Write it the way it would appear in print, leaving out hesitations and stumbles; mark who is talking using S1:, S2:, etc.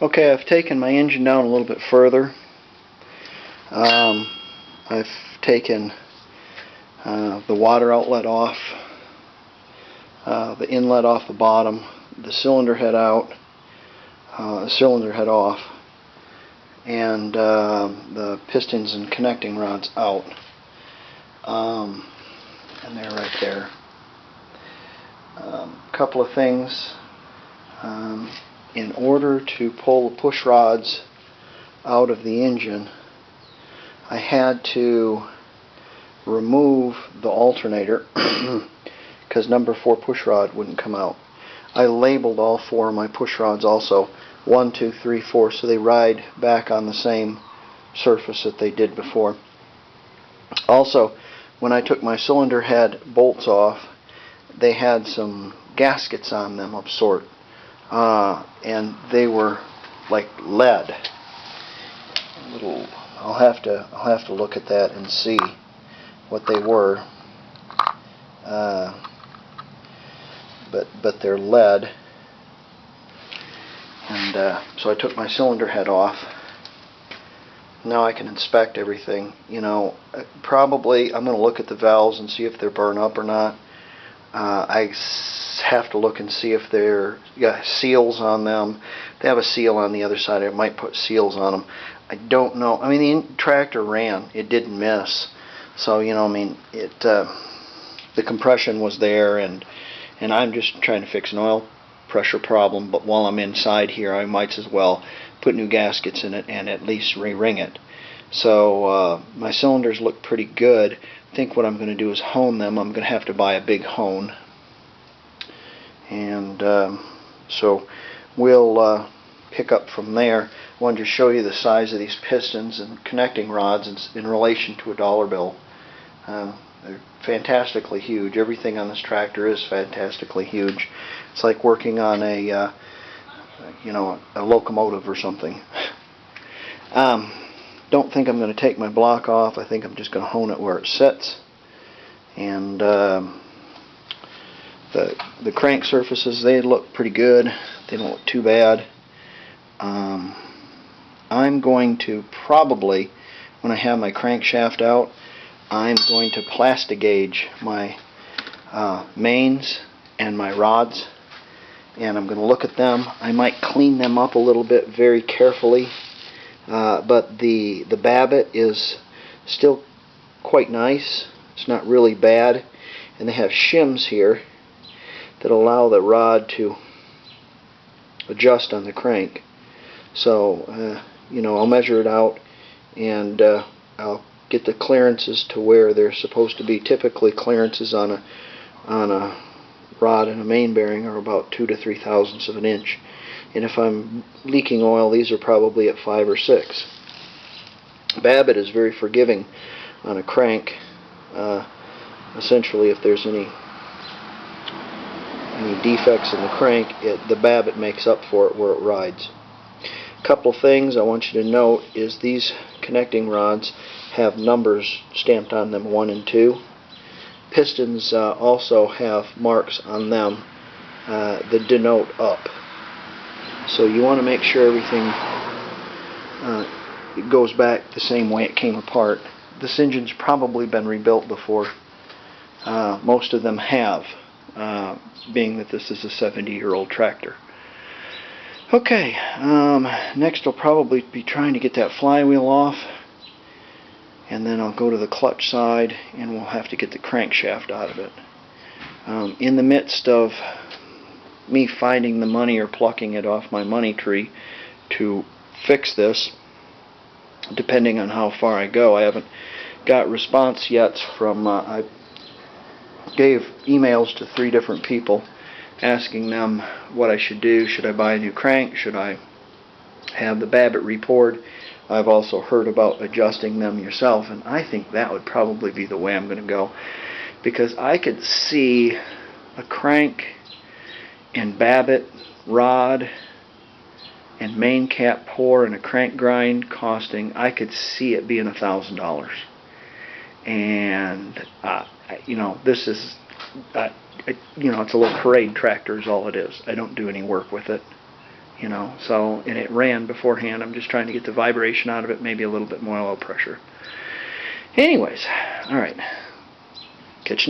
S1: Okay, I've taken my engine down a little bit further. I've taken the water outlet off, the inlet off the bottom, the cylinder head out, cylinder head off, and the pistons and connecting rods out. And they're right there. Couple of things. In order to pull the push rods out of the engine, I had to remove the alternator because number 4 push rod wouldn't come out. I labeled all 4 of my push rods also 1, 2, 3, 4, so they ride back on the same surface that they did before. Also, when I took my cylinder head bolts off, they had some gaskets on them of sort, and they were like lead. I'll have to look at that and see what they were. But they're lead, and so I took my cylinder head off. Now I can inspect everything. You know, probably I'm going to look at the valves and see if they're burned up or not. I have to look and see if they're got seals on them. If they have a seal on the other side, I might put seals on them. I don't know. I mean, the tractor ran. It didn't miss. So, you know, I mean, the compression was there, and I'm just trying to fix an oil pressure problem, but while I'm inside here, I might as well put new gaskets in it and at least re-ring it. So my cylinders look pretty good. I think what I'm going to do is hone them. I'm going to have to buy a big hone, and so we'll pick up from there. I wanted to show you the size of these pistons and connecting rods in relation to a dollar bill. They're fantastically huge. Everything on this tractor is fantastically huge. It's like working on a a locomotive or something. Don't think I'm going to take my block off. I think I'm just going to hone it where it sits. And the crank surfaces, they look pretty good. They don't look too bad. I'm going to probably, when I have my crankshaft out, I'm going to plastigauge my mains and my rods, and I'm going to look at them. I might clean them up a little bit very carefully, but the Babbitt is still quite nice. It's not really bad, and they have shims here that allow the rod to adjust on the crank. So I'll measure it out, and I'll get the clearances to where they're supposed to be. Typically, clearances on a rod and a main bearing are about 2 to 3 thousandths of an inch, and if I'm leaking oil, these are probably at 5 or 6. Babbitt is very forgiving on a crank. Essentially, if there's any defects in the crank, the Babbitt makes up for it where it rides. A couple of things I want you to note is these connecting rods have numbers stamped on them, 1 and 2. Pistons also have marks on them that denote up. So you want to make sure everything it goes back the same way it came apart. This engine's probably been rebuilt before. Most of them have, being that this is a 70-year-old tractor. Okay, next I'll probably be trying to get that flywheel off, and then I'll go to the clutch side and we'll have to get the crankshaft out of it. In the midst of me finding the money or plucking it off my money tree to fix this, depending on how far I go, I haven't got response yet from, I gave emails to 3 different people asking them what I should do. Should I buy a new crank? Should I have the Babbitt repoured? I've also heard about adjusting them yourself, and I think that would probably be the way I'm going to go, because I could see a crank and Babbitt rod and main cap pour and a crank grind costing, I could see it being $1,000. And this is it's a little parade tractor is all it is. I don't do any work with it. you know, so, and it ran beforehand. I'm just trying to get the vibration out of it, maybe a little bit more oil pressure. Anyways, alright,